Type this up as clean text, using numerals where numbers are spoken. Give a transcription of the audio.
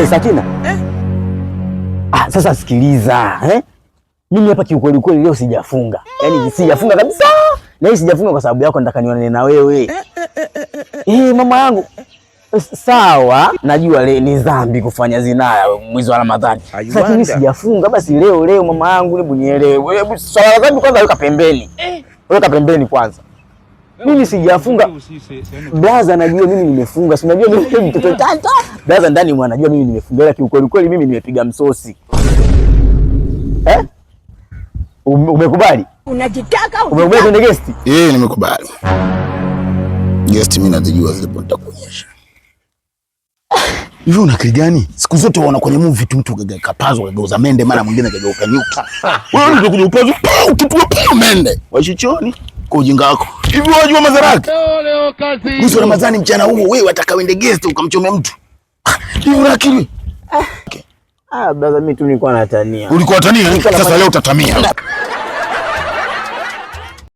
Sakina. Sasa sikiliza, mimi hapa kiukweli kweli leo sijafunga. Yaani sijafunga kabisa. Na hii sijafunga kwa sababu yako, nataka nionane na wewe. Mama yangu. Sawa, najua ni dhambi kufanya zinaa mwezi wa Ramadhani. Lakini sijafunga, basi leo mama yangu, hebu nielewe. Hebu swala la dhambi kwanza weka pembeni. Weka pembeni kwanza. Mimi sijafunga. Blaza najua mimi nimefunga. Si unajua mimi mtoto tata. Blaza ndani mwanajua mimi nimefunga, lakini kweli mimi nimepiga msosi. Umekubali? Unajitaka umekubali kwenda guest? Nimekubali. Guest mimi najua zile bonta kuonyesha. Hivi una akili gani? Siku zote unaona kwenye movie tu mtu kapazwa kageuza mende, mara mwingine kageuka nyuki. Wewe ndio kuja upazo ukitua mende. Waichichoni kwa ujinga wako. Hivi unajua madhara yake? Leo kazi. Mwezi wa Ramadhani mchana huo wewe wataka uende guest ukamchome mtu. Hivi una akili? Brother mimi tu nilikuwa natania. Ulikuwa natania? Sasa leo utatamia.